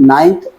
9th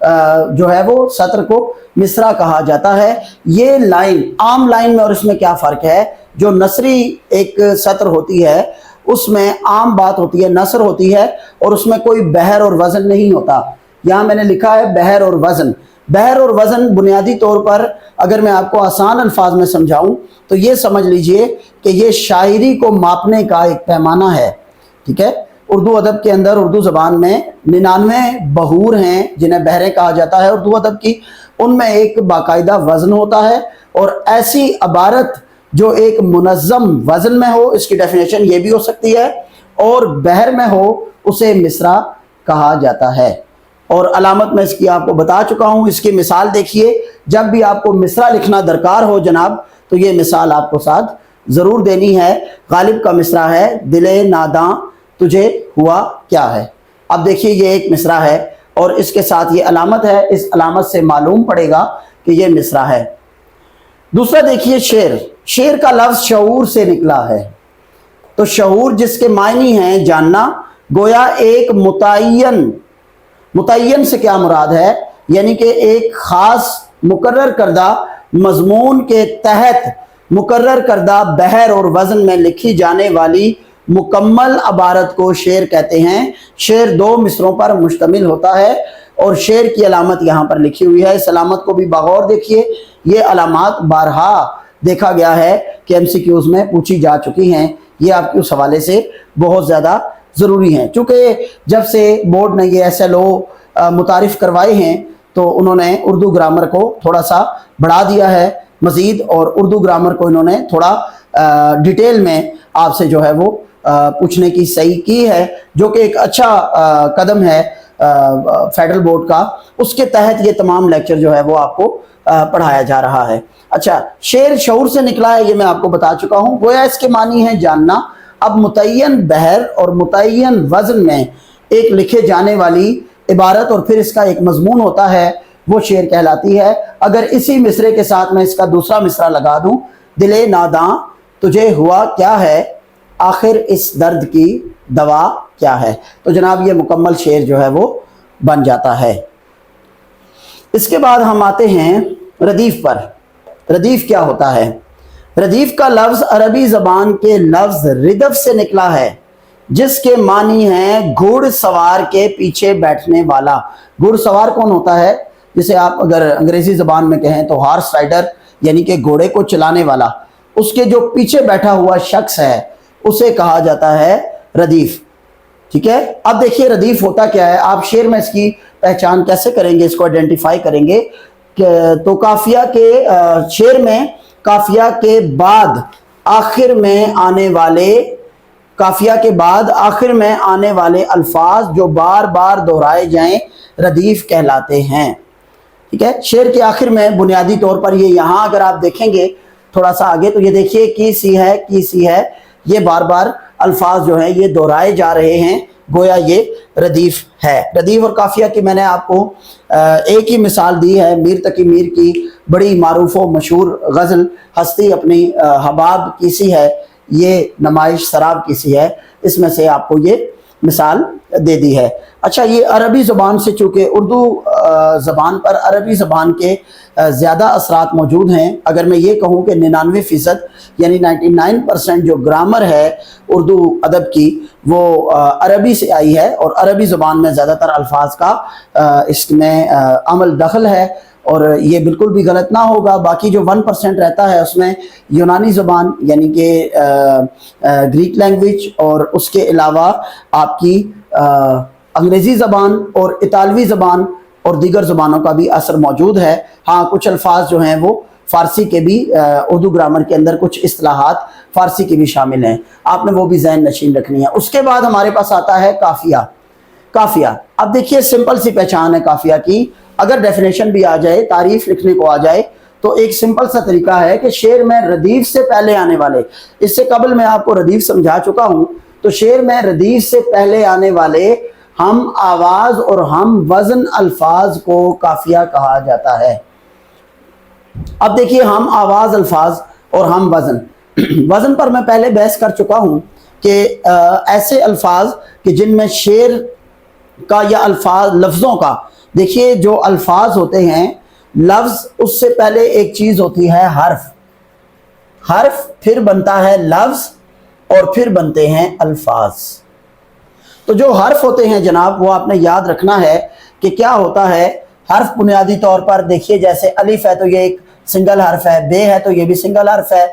جو ہے وہ سطر کو مصرع کہا جاتا ہے۔ یہ لائن عام لائن میں اور اس میں کیا فرق ہے؟ جو نثری ایک سطر ہوتی ہے اس میں عام بات ہوتی ہے، نثر ہوتی ہے اور اس میں کوئی بحر اور وزن نہیں ہوتا۔ یہاں میں نے لکھا ہے بحر اور وزن۔ بحر اور وزن بنیادی طور پر اگر میں آپ کو آسان الفاظ میں سمجھاؤں تو یہ سمجھ لیجئے کہ یہ شاعری کو ماپنے کا ایک پیمانہ ہے، ٹھیک ہے؟ اردو ادب کے اندر، اردو زبان میں 99 بحور ہیں جنہیں بحریں کہا جاتا ہے اردو ادب کی، ان میں ایک باقاعدہ وزن ہوتا ہے، اور ایسی عبارت جو ایک منظم وزن میں ہو، اس کی ڈیفینیشن یہ بھی ہو سکتی ہے، اور بحر میں ہو اسے مصرع کہا جاتا ہے۔ اور علامت میں اس کی آپ کو بتا چکا ہوں، اس کی مثال دیکھیے، جب بھی آپ کو مصرع لکھنا درکار ہو جناب تو یہ مثال آپ کو ساتھ ضرور دینی ہے۔ غالب کا مصرع ہے دل ناداں تجھے ہوا کیا ہے۔ اب دیکھیے یہ ایک مصرع ہے اور اس کے ساتھ یہ علامت ہے، اس علامت سے معلوم پڑے گا کہ یہ مصرع ہے۔ دوسرا دیکھیے شعر، شعر کا لفظ شعور سے نکلا ہے، تو شعور جس کے معنی ہیں جاننا، گویا ایک متعین سے کیا مراد ہے؟ یعنی کہ ایک خاص مقرر کردہ مضمون کے تحت مقرر کردہ بحر اور وزن میں لکھی جانے والی مکمل عبارت کو شعر کہتے ہیں۔ شعر 2 مصروں پر مشتمل ہوتا ہے اور شعر کی علامت یہاں پر لکھی ہوئی ہے، اس علامت کو بھی بغور دیکھیے۔ یہ علامات بارہا دیکھا گیا ہے کہ MCQs میں پوچھی جا چکی ہیں، یہ آپ کے اس حوالے سے بہت زیادہ ضروری ہیں۔ چونکہ جب سے بورڈ نے یہ SLO متعارف کروائے ہیں تو انہوں نے اردو گرامر کو تھوڑا سا بڑھا دیا ہے مزید، اور اردو گرامر کو انہوں نے تھوڑا ڈیٹیل میں آپ سے جو ہے وہ پوچھنے کی صحیح کی ہے، جو کہ ایک اچھا قدم ہے فیڈرل بورڈ کا۔ اس کے تحت یہ تمام لیکچر جو ہے وہ آپ کو پڑھایا جا رہا ہے۔ اچھا، شعر شعور سے نکلا ہے، یہ میں آپ کو بتا چکا ہوں، گویا اس کے معنی ہے جاننا۔ اب متعین بحر اور متعین وزن میں ایک لکھے جانے والی عبارت اور پھر اس کا ایک مضمون ہوتا ہے، وہ شعر کہلاتی ہے۔ اگر اسی مصرے کے ساتھ میں اس کا دوسرا مصرع لگا دوں، دل ناداں تجھے ہوا کیا ہے، آخر اس درد کی دوا کیا ہے، تو جناب یہ مکمل شعر جو ہے وہ بن جاتا ہے۔ اس کے بعد ہم آتے ہیں ردیف پر۔ ردیف کیا ہوتا ہے؟ ردیف کا لفظ عربی زبان کے لفظ ردف سے نکلا ہے، جس کے معنی ہیں گھوڑ سوار کے پیچھے بیٹھنے والا۔ گھوڑ سوار کون ہوتا ہے؟ جسے آپ اگر انگریزی زبان میں کہیں تو ہارس رائڈر، یعنی کہ گھوڑے کو چلانے والا، اس کے جو پیچھے بیٹھا ہوا شخص ہے اسے کہا جاتا ہے ردیف، ٹھیک ہے؟ اب دیکھیے ردیف ہوتا کیا ہے، آپ شعر میں اس کی پہچان کیسے کریں گے، اس کو آئیڈینٹیفائی کریں گے تو قافیہ کے شعر میں قافیہ کے بعد آخر میں آنے والے الفاظ جو بار بار دہرائے جائیں ردیف کہلاتے ہیں، ٹھیک ہے؟ شعر کے آخر میں بنیادی طور پر یہ یہاں اگر آپ دیکھیں گے تھوڑا سا آگے تو یہ دیکھیے کی سی ہے، یہ بار بار الفاظ جو ہیں یہ دہرائے جا رہے ہیں، گویا یہ ردیف ہے۔ ردیف اور قافیہ کی میں نے آپ کو ایک ہی مثال دی ہے، میر تقی میر کی بڑی معروف و مشہور غزل ہستی اپنی حباب کیسی ہے، یہ نمائش سراب کیسی ہے، اس میں سے آپ کو یہ مثال دے دی ہے۔ اچھا، یہ عربی زبان سے چونکہ اردو زبان پر عربی زبان کے زیادہ اثرات موجود ہیں، اگر میں یہ کہوں کہ 99% یعنی 99% جو گرامر ہے اردو ادب کی وہ عربی سے آئی ہے، اور عربی زبان میں زیادہ تر الفاظ کا اس میں عمل دخل ہے، اور یہ بالکل بھی غلط نہ ہوگا۔ باقی جو 1% رہتا ہے اس میں یونانی زبان یعنی کہ گریک لینگویج، اور اس کے علاوہ آپ کی انگریزی زبان اور اطالوی زبان اور دیگر زبانوں کا بھی اثر موجود ہے۔ ہاں، کچھ الفاظ جو ہیں وہ فارسی کے بھی اردو گرامر کے اندر کچھ اصطلاحات فارسی کے بھی شامل ہیں، آپ نے وہ بھی ذہن نشین رکھنی ہے۔ اس کے بعد ہمارے پاس آتا ہے قافیہ۔ قافیہ، اب دیکھیے سمپل سی پہچان ہے قافیہ کی، اگر ڈیفینیشن بھی آ جائے، تعریف لکھنے کو آ جائے تو ایک سمپل سا طریقہ ہے کہ شعر میں ردیف سے پہلے آنے والے، اس سے قبل میں آپ کو ردیف سمجھا چکا ہوں، تو شعر میں ردیف سے پہلے آنے والے ہم آواز اور ہم وزن الفاظ کو قافیہ کہا جاتا ہے۔ اب دیکھیے ہم آواز الفاظ اور ہم وزن پر میں پہلے بحث کر چکا ہوں کہ ایسے الفاظ کہ جن میں شعر کا یا لفظوں کا دیکھیے جو الفاظ ہوتے ہیں لفظ اس سے پہلے ایک چیز ہوتی ہے حرف، حرف پھر بنتا ہے لفظ اور پھر بنتے ہیں الفاظ۔ تو جو حرف ہوتے ہیں جناب وہ آپ نے یاد رکھنا ہے کہ کیا ہوتا ہے۔ حرف بنیادی طور پر دیکھیے جیسے الف ہے تو یہ ایک سنگل حرف ہے، بے ہے تو یہ بھی سنگل حرف ہے،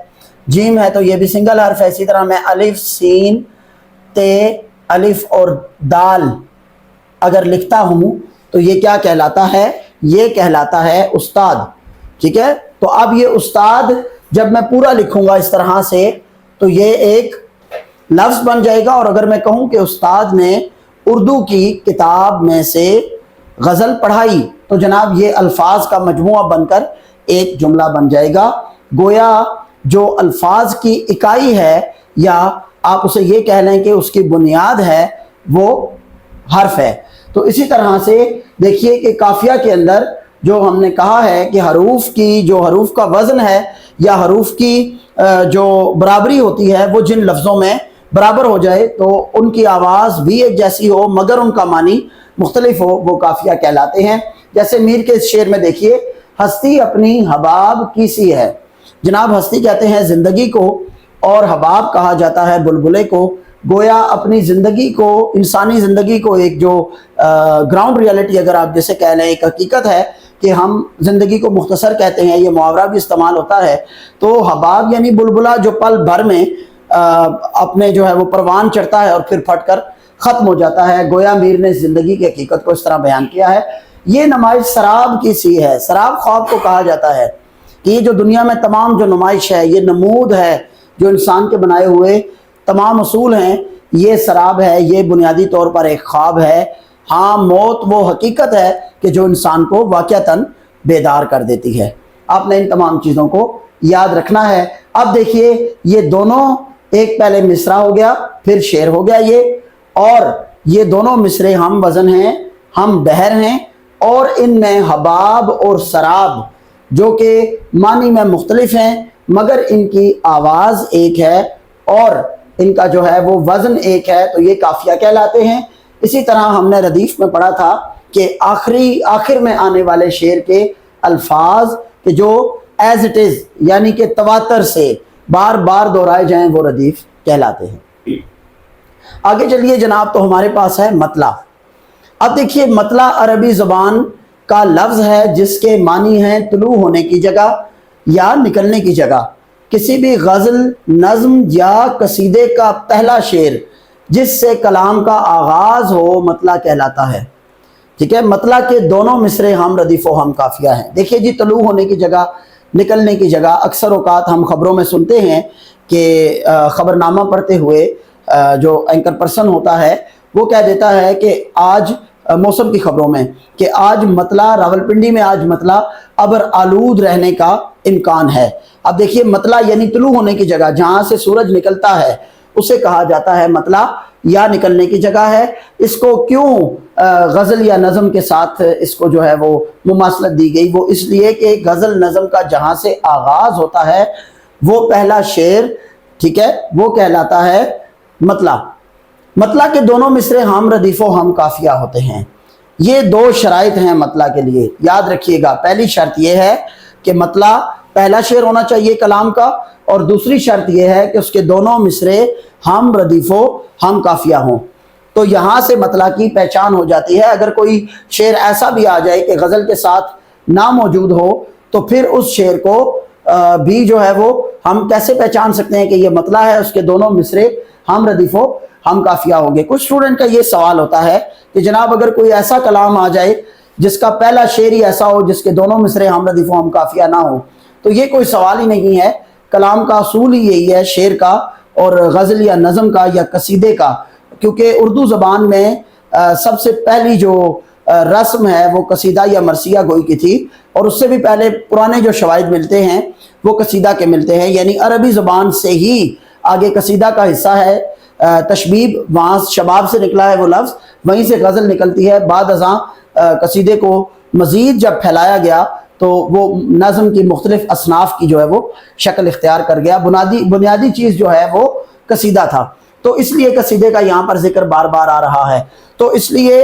جیم ہے تو یہ بھی سنگل حرف ہے۔ اسی طرح میں الف سین تے الف اور دال اگر لکھتا ہوں تو یہ کیا کہلاتا ہے؟ یہ کہلاتا ہے استاد، ٹھیک ہے۔ تو اب یہ استاد جب میں پورا لکھوں گا اس طرح سے تو یہ ایک لفظ بن جائے گا، اور اگر میں کہوں کہ استاد نے اردو کی کتاب میں سے غزل پڑھائی تو جناب یہ الفاظ کا مجموعہ بن کر ایک جملہ بن جائے گا۔ گویا جو الفاظ کی اکائی ہے یا آپ اسے یہ کہہ لیں کہ اس کی بنیاد ہے وہ حرف ہے۔ تو اسی طرح سے دیکھیے کہ قافیہ کے اندر جو ہم نے کہا ہے کہ حروف کا وزن ہے یا حروف کی جو برابری ہوتی ہے وہ جن لفظوں میں برابر ہو جائے تو ان کی آواز بھی ایک جیسی ہو مگر ان کا معنی مختلف ہو، وہ قافیہ کہلاتے ہیں۔ جیسے میر کے اس شعر میں دیکھیے، ہستی اپنی حباب کی سی ہے۔ جناب ہستی کہتے ہیں زندگی کو اور حباب کہا جاتا ہے بلبلے کو۔ گویا اپنی زندگی کو، انسانی زندگی کو ایک جو گراؤنڈ ریالٹی اگر آپ جیسے کہہ لیں، ایک حقیقت ہے کہ ہم زندگی کو مختصر کہتے ہیں، یہ محاورہ بھی استعمال ہوتا ہے۔ تو حباب یعنی بلبلہ جو پل بھر میں اپنے جو ہے وہ پروان چڑھتا ہے اور پھر پھٹ کر ختم ہو جاتا ہے۔ گویا میر نے زندگی کی حقیقت کو اس طرح بیان کیا ہے۔ یہ نمائش سراب کی سی ہے۔ سراب خواب کو کہا جاتا ہے کہ یہ جو دنیا میں تمام جو نمائش ہے، یہ نمود ہے جو انسان کے بنائے ہوئے تمام اصول ہیں، یہ سراب ہے، یہ بنیادی طور پر ایک خواب ہے۔ ہاں موت وہ حقیقت ہے کہ جو انسان کو واقعتاً بیدار کر دیتی ہے۔ آپ نے ان تمام چیزوں کو یاد رکھنا ہے۔ اب دیکھیے یہ دونوں، ایک پہلے مصرع ہو گیا پھر شعر ہو گیا اور یہ دونوں مصرے ہم وزن ہیں، ہم بحر ہیں، اور ان میں حباب اور سراب جو کہ معنی میں مختلف ہیں مگر ان کی آواز ایک ہے اور ان کا جو ہے وہ وزن ایک ہے، تو یہ قافیہ کہلاتے ہیں۔ اسی طرح ہم نے ردیف میں پڑھا تھا کہ آخر میں آنے والے شعر کے الفاظ کہ جو ایز اٹ از یعنی کہ تواتر سے بار بار دہرائے جائیں وہ ردیف کہلاتے ہیں۔ آگے چلیے جناب، تو ہمارے پاس ہے مطلع۔ اب دیکھیے مطلع عربی زبان کا لفظ ہے جس کے معنی ہیں طلوع ہونے کی جگہ یا نکلنے کی جگہ۔ کسی بھی غزل، نظم یا قصیدے کا پہلا شعر جس سے کلام کا آغاز ہو مطلع کہلاتا ہے، ٹھیک ہے۔ مطلع کے دونوں مصرے ہم ردیف و ہم قافیہ ہیں۔ دیکھیے جی، طلوع ہونے کی جگہ، نکلنے کی جگہ، اکثر اوقات ہم خبروں میں سنتے ہیں کہ خبر نامہ پڑھتے ہوئے جو اینکر پرسن ہوتا ہے وہ کہہ دیتا ہے کہ آج موسم کی خبروں میں کہ آج مطلع راولپنڈی میں آج مطلع ابر آلود رہنے کا امکان ہے۔ اب دیکھیے مطلع یعنی طلوع ہونے کی جگہ، جہاں سے سورج نکلتا ہے اسے کہا جاتا ہے مطلع یا نکلنے کی جگہ ہے۔ اس کو کیوں غزل یا نظم کے ساتھ اس کو جو ہے وہ مماثلت دی گئی؟ وہ اس لیے کہ غزل نظم کا جہاں سے آغاز ہوتا ہے وہ پہلا شعر، ٹھیک ہے، وہ کہلاتا ہے مطلع۔ مطلع کے دونوں مصرے ہم ردیف و ہم قافیہ ہوتے ہیں۔ یہ دو شرائط ہیں مطلع کے لیے، یاد رکھیے گا۔ پہلی شرط یہ ہے کہ مطلع پہلا شعر ہونا چاہیے کلام کا، اور دوسری شرط یہ ہے کہ اس کے دونوں مصرے ہم ردیف و ہم قافیہ ہوں۔ تو یہاں سے مطلع کی پہچان ہو جاتی ہے۔ اگر کوئی شعر ایسا بھی آ جائے کہ غزل کے ساتھ نہ موجود ہو تو پھر اس شعر کو بھی جو ہے وہ ہم کیسے پہچان سکتے ہیں کہ یہ مطلع ہے؟ اس کے دونوں مصرے ہم ردیف و ہم قافیہ ہوں گے۔ کچھ اسٹوڈنٹ کا یہ سوال ہوتا ہے کہ جناب اگر کوئی ایسا کلام آ جائے جس کا پہلا شعر ہی ایسا ہو جس کے دونوں مصرے ہم ردیف و ہم قافیہ نہ ہو، تو یہ کوئی سوال ہی نہیں ہے۔ کلام کا اصول ہی یہی ہے، شعر کا اور غزل یا نظم کا یا قصیدے کا، کیونکہ اردو زبان میں سب سے پہلی جو رسم ہے وہ قصیدہ یا مرثیہ گوئی کی تھی، اور اس سے بھی پہلے پرانے جو شواہد ملتے ہیں وہ قصیدہ کے ملتے ہیں، یعنی عربی زبان سے ہی آگے قصیدہ کا حصہ ہے۔ تشبیب وہاں شباب سے نکلا ہے وہ لفظ، وہیں سے غزل نکلتی ہے۔ بعد ازاں قصیدے کو مزید جب پھیلایا گیا تو وہ نظم کی مختلف اصناف کی جو ہے وہ شکل اختیار کر گیا۔ بنیادی چیز جو ہے وہ قصیدہ تھا، تو اس لیے قصیدے کا یہاں پر ذکر بار بار آ رہا ہے۔ تو اس لیے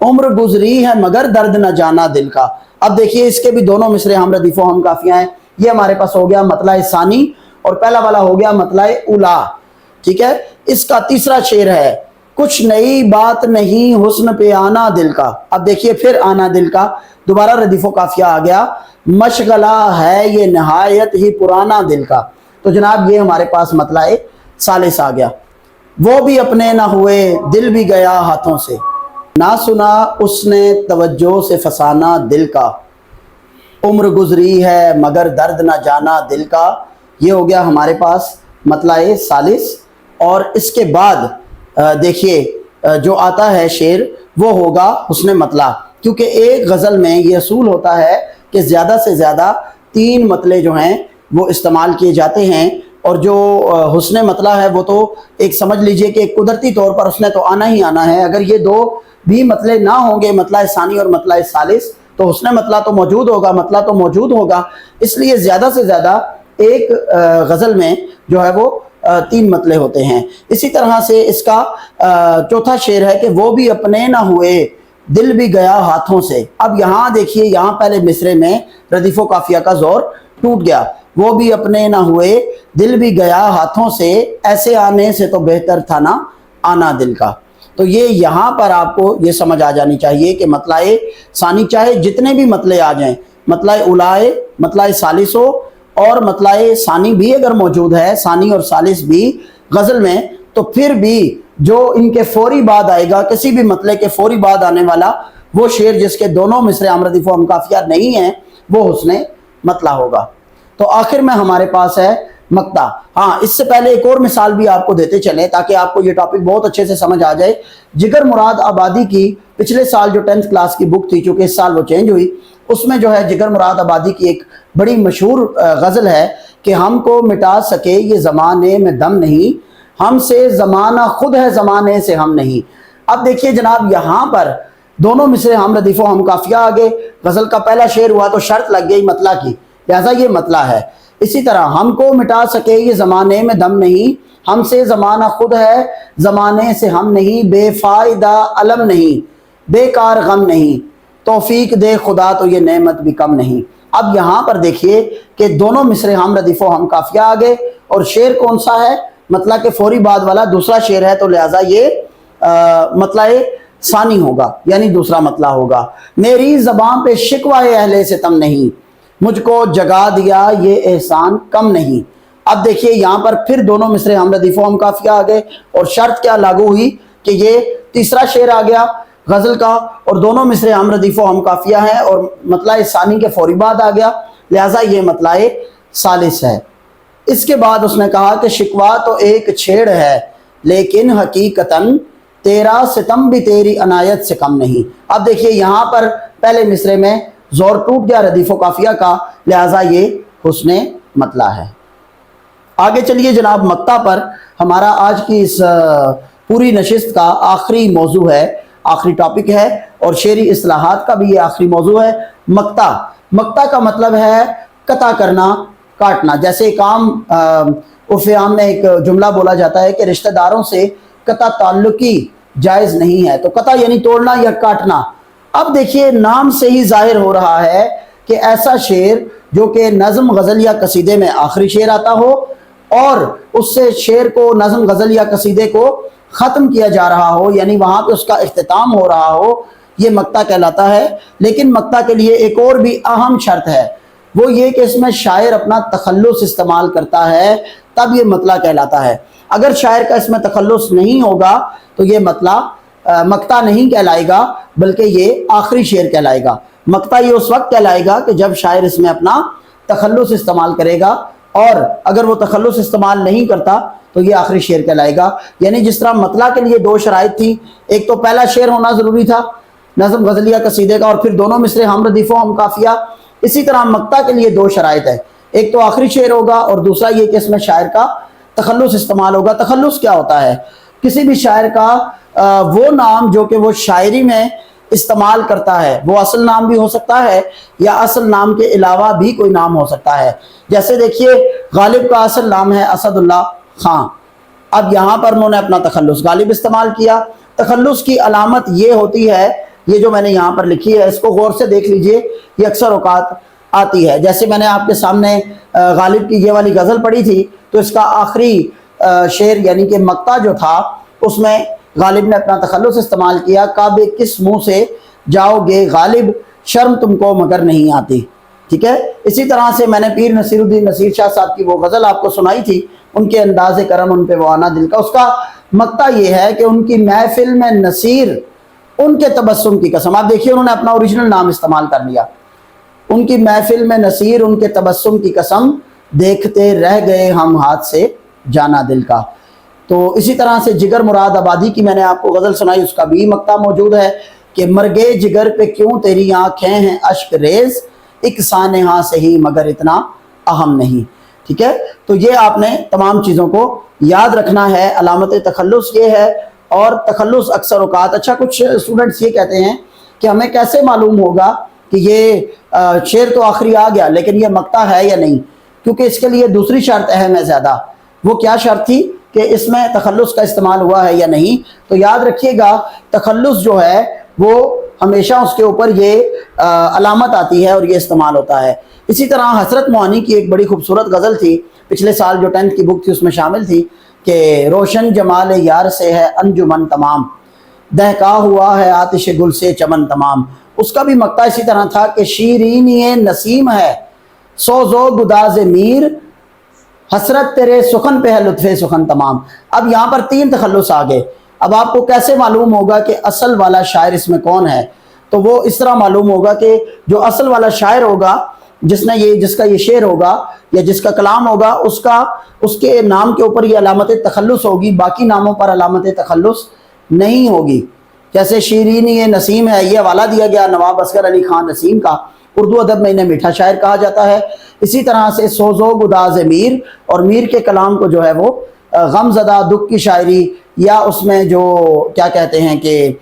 عمر گزری ہے مگر درد نہ جانا دل کا. اب دیکھیے اس کے بھی دونوں مصرے ہم ردیف و ہم قافیہ ہیں. یہ ہمارے پاس ہو گیا مطلع ثانی اور پہلا والا ہو گیا مطلع اولا. ٹھیک ہے. اس کا تیسرا شعر ہے کچھ نئی بات نہیں حسن پہ آنا دل کا. اب دیکھیے پھر آنا دل کا دوبارہ ردیف و قافیہ آ گیا. مشغلہ ہے یہ نہایت ہی پرانا دل کا. تو جناب یہ ہمارے پاس مطلع ثالث آ گیا. وہ بھی اپنے نہ ہوئے دل بھی گیا ہاتھوں سے، نہ سنا اس نے توجہ سے فسانہ دل کا. عمر گزری ہے مگر درد نہ جانا دل کا. یہ ہو گیا ہمارے پاس مطلع ثالث. اور اس کے بعد دیکھیے جو آتا ہے شعر وہ ہوگا حسن مطلع. کیونکہ ایک غزل میں یہ اصول ہوتا ہے کہ زیادہ سے زیادہ 3 مطلع جو ہیں وہ استعمال کیے جاتے ہیں. اور جو حسن مطلع ہے وہ تو ایک سمجھ لیجئے کہ قدرتی طور پر اس نے تو آنا ہی آنا ہے. اگر یہ 2 بھی مطلع نہ ہوں گے مطلع ثانی اور مطلع ثالث تو حسن مطلع تو موجود ہوگا، مطلع تو موجود ہوگا. اس لیے زیادہ سے زیادہ ایک غزل میں جو ہے وہ 3 مطلع ہوتے ہیں. اسی طرح سے اس کا چوتھا شعر ہے کہ وہ بھی اپنے نہ ہوئے دل بھی گیا ہاتھوں سے. اب یہاں دیکھیے یہاں پہلے مصرے میں ردیف و قافیہ کا زور ٹوٹ گیا. وہ بھی اپنے نہ ہوئے دل بھی گیا ہاتھوں سے، ایسے آنے سے تو بہتر تھا نا آنا دل کا. تو یہ یہاں پر آپ کو یہ سمجھ آ جانی چاہیے کہ مطلع ثانی چاہے جتنے بھی مطلع آ جائیں، مطلع اولائے مطلع ثالث ہو اور مطلع ثانی بھی اگر موجود ہے، ثانی اور ثالث بھی غزل میں، تو پھر بھی جو ان کے فوری بعد آئے گا، کسی بھی مطلع کے فوری بعد آنے والا وہ شعر جس کے دونوں مصرے ہم ردیف و ہم قافیہ نہیں ہیں وہ حسن مطلع ہوگا. تو آخر میں ہمارے پاس ہے مقطع. ہاں اس سے پہلے ایک اور مثال بھی آپ کو دیتے چلیں تاکہ آپ کو یہ ٹاپک بہت اچھے سے سمجھ آ جائے. جگر مراد آبادی کی پچھلے سال جو 10th کلاس کی بک تھی، چونکہ اس سال وہ چینج ہوئی، اس میں جو ہے جگر مراد آبادی کی ایک بڑی مشہور غزل ہے کہ ہم کو مٹا سکے یہ زمانے میں دم نہیں، ہم سے زمانہ خود ہے زمانے سے ہم نہیں. اب دیکھیے جناب یہاں پر دونوں مصرے ہم ردیف و ہم قافیہ آگے. غزل کا پہلا شعر ہوا تو شرط لگ گئی مطلع کی، لہذا یہ مطلع ہے. اسی طرح ہم کو مٹا سکے یہ زمانے میں دم نہیں، ہم سے زمانہ خود ہے زمانے سے ہم نہیں، بے فائدہ علم نہیں بیکار غم نہیں، توفیق دے خدا تو یہ نعمت بھی کم نہیں. اب یہاں پر دیکھیے کہ دونوں مصرے ہم ردیف و ہم قافیہ آگے اور شعر کون سا ہے؟ مطلع کے فوری بعد والا دوسرا شعر ہے، تو لہذا یہ مطلع ثانی ہوگا یعنی دوسرا مطلع ہوگا. میری زبان پہ شکوہ اہل ستم نہیں، مجھ کو جگا دیا یہ احسان کم نہیں. اب دیکھیے یہاں پر پھر دونوں مصرے ہم ردیف و ہم قافیہ آ گئے اور شرط کیا لاگو ہوئی کہ یہ تیسرا شعر آ گیا غزل کا اور دونوں مصرے ہم ردیف و ہم قافیہ ہیں اور مطلع ثانی کے فوری بعد آ گیا، لہٰذا یہ مطلع ثالث ہے. اس کے بعد اس نے کہا کہ شکوہ تو ایک چھیڑ ہے لیکن حقیقتاً تیرا ستم بھی تیری عنایت سے کم نہیں. اب دیکھیے یہاں پر پہلے مصرے میں زور ٹوٹ گیا ردیف و قافیہ کا، لہٰذا یہ حسن مطلع ہے. آگے چلیے جناب مقطع پر. ہمارا آج کی اس پوری نشست کا آخری موضوع ہے، آخری ٹاپک ہے اور شعری اصطلاحات کا بھی یہ آخری موضوع ہے. مقطع. مقطع کا مطلب ہے قطع کرنا، کاٹنا. جیسے ایک عام عرف عام میں ایک جملہ بولا جاتا ہے کہ رشتہ داروں سے قطع تعلقی جائز نہیں ہے، تو قطع یعنی توڑنا یا کاٹنا. اب دیکھیے نام سے ہی ظاہر ہو رہا ہے کہ ایسا شعر جو کہ نظم غزل یا قصیدے میں آخری شعر آتا ہو اور اس سے شعر کو نظم غزل یا قصیدے کو ختم کیا جا رہا ہو، یعنی وہاں پہ اس کا اختتام ہو رہا ہو، یہ مقطع کہلاتا ہے. لیکن مقطع کے لیے ایک اور بھی اہم شرط ہے، وہ یہ کہ اس میں شاعر اپنا تخلص استعمال کرتا ہے تب یہ مطلع کہلاتا ہے. اگر شاعر کا اس میں تخلص نہیں ہوگا تو یہ مقطع نہیں کہلائے گا بلکہ یہ آخری شعر کہلائے گا. مقطع یہ اس وقت کہلائے گا کہ جب شاعر اس میں اپنا تخلص استعمال کرے گا، اور اگر وہ تخلص استعمال نہیں کرتا تو یہ آخری شعر کہلائے گا. یعنی جس طرح مطلع کے لیے 2 شرائط تھی، ایک تو پہلا شعر ہونا ضروری تھا نظم غزلیہ قصیدے کا اور پھر دونوں مصرے ہم ردیف و ہم قافیہ. اسی طرح مقطع کے لیے 2 شرائط ہے، ایک تو آخری شعر ہوگا اور دوسرا یہ کہ اس میں شاعر کا تخلص استعمال ہوگا. تخلص کیا ہوتا ہے؟ کسی بھی شاعر کا وہ نام جو کہ وہ شاعری میں استعمال کرتا ہے، وہ اصل نام بھی ہو سکتا ہے یا اصل نام کے علاوہ بھی کوئی نام ہو سکتا ہے. جیسے دیکھیے غالب کا اصل نام ہے اسد اللہ خان، اب یہاں پر انہوں نے اپنا تخلص غالب استعمال کیا. تخلص کی علامت یہ ہوتی ہے یہ جو میں نے یہاں پر لکھی ہے اس کو غور سے دیکھ لیجئے، یہ اکثر اوقات آتی ہے. جیسے میں نے آپ کے سامنے غالب کی یہ والی غزل پڑھی تھی، تو اس کا آخری شعر یعنی کہ مقطع جو تھا اس میں غالب نے اپنا تخلص استعمال کیا، کعبے کس منہ سے جاؤ گے غالب، شرم تم کو مگر نہیں آتی. ٹھیک ہے. اسی طرح سے میں نے پیر نصیر الدین نصیر شاہ صاحب کی وہ غزل آپ کو سنائی تھی، ان کے انداز کرم ان پہ وہ آنا دل کا. اس کا مقطع یہ ہے کہ ان کی محفل میں نصیر ان کے تبسم کی قسم. آپ دیکھیے انہوں نے اپنا اوریجنل نام استعمال کر لیا. ان کی محفل میں نصیر ان کے تبسم کی قسم، دیکھتے رہ گئے ہم ہاتھ سے جانا دل کا. تو اسی طرح سے جگر مراد آبادی کی میں نے آپ کو غزل سنائی، اس کا بھی مقطع موجود ہے کہ مرگے جگر پہ کیوں تیری آنکھیں ہیں اشک ریز، ایک سانحہ سے ہی مگر اتنا اہم نہیں. ٹھیک ہے. تو یہ آپ نے تمام چیزوں کو یاد رکھنا ہے. علامت تخلص یہ ہے. اور تخلص اکثر اوقات، اچھا کچھ اسٹوڈنٹس یہ کہتے ہیں کہ ہمیں کیسے معلوم ہوگا کہ یہ شعر تو آخری آ گیا لیکن یہ مقطع ہے یا نہیں، کیونکہ اس کے لیے دوسری شرط اہم ہے زیادہ. وہ کیا شرط تھی کہ اس میں تخلص کا استعمال ہوا ہے یا نہیں. تو یاد رکھیے گا تخلص جو ہے وہ ہمیشہ اس کے اوپر یہ علامت آتی ہے اور یہ استعمال ہوتا ہے. اسی طرح حسرت موہانی کی ایک بڑی خوبصورت غزل تھی، پچھلے سال جو 10th کی بک تھی اس میں شامل تھی کہ روشن جمال یار سے ہے انجمن تمام، دہکا ہوا ہے آتش گل سے چمن تمام. اس کا بھی مقطع اسی طرح تھا کہ شیرینی نسیم ہے سوزو گداز میر، حسرت تیرے سخن پہ ہے لطف سخن تمام. اب یہاں پر 3 تخلص آ گئے. اب آپ کو کیسے معلوم ہوگا کہ اصل والا شاعر اس میں کون ہے؟ تو وہ اس طرح معلوم ہوگا کہ جو اصل والا شاعر ہوگا، جس کا یہ شعر ہوگا یا جس کا کلام ہوگا، اس کے نام کے اوپر یہ علامت تخلص ہوگی، باقی ناموں پر علامت تخلص نہیں ہوگی. جیسے شیرینی نسیم ہے، یہ حوالہ دیا گیا نواب اصغر علی خان نسیم کا، اردو ادب میں انہیں میٹھا شاعر کہا جاتا ہے. اسی طرح سے سوزو گداز میر، اور میر کے کلام کو جو ہے وہ غم زدہ دکھ کی شاعری، یا اس میں جو کیا کہتے ہیں کہ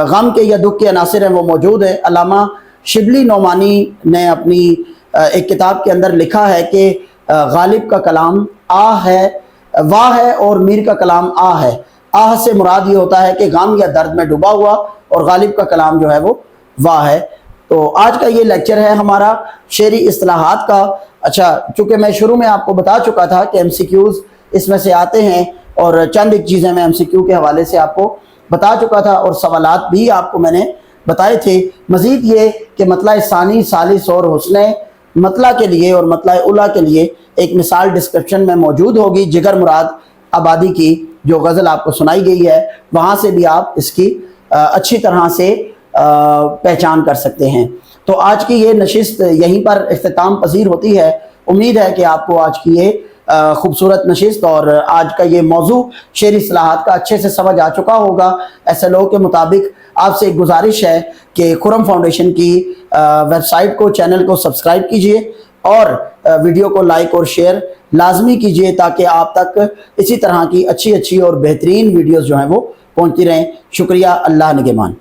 غم کے یا دکھ کے عناصر ہیں وہ موجود ہے. علامہ شبلی نعمانی نے اپنی ایک کتاب کے اندر لکھا ہے کہ غالب کا کلام آہ ہے، واہ ہے، اور میر کا کلام آہ ہے. آہ سے مراد یہ ہوتا ہے کہ غم یا درد میں ڈوبا ہوا، اور غالب کا کلام جو ہے وہ واہ ہے. تو آج کا یہ لیکچر ہے ہمارا شعری اصطلاحات کا. اچھا، چونکہ میں شروع میں آپ کو بتا چکا تھا کہ MCQs اس میں سے آتے ہیں، اور چند ایک چیزیں میں MCQ کے حوالے سے آپ کو بتا چکا تھا، اور سوالات بھی آپ کو میں نے بتائے تھے. مزید یہ کہ مطلع ثانی، ثالث اور حسن مطلع کے لیے اور مطلع اولیٰ کے لیے ایک مثال ڈسکرپشن میں موجود ہوگی. جگر مراد آبادی کی جو غزل آپ کو سنائی گئی ہے، وہاں سے بھی آپ اس کی اچھی طرح سے پہچان کر سکتے ہیں. تو آج کی یہ نشست یہیں پر اختتام پذیر ہوتی ہے. امید ہے کہ آپ کو آج کی یہ خوبصورت نشست اور آج کا یہ موضوع شعری اصطلاحات کا اچھے سے سمجھ آ چکا ہوگا. SLO کے مطابق آپ سے ایک گزارش ہے کہ خرم فاؤنڈیشن کی ویب سائٹ کو، چینل کو سبسکرائب کیجئے، اور ویڈیو کو لائک اور شیئر لازمی کیجئے تاکہ آپ تک اسی طرح کی اچھی اور بہترین ویڈیوز جو ہیں وہ پہنچتی رہیں. شکریہ. اللہ نگہبان.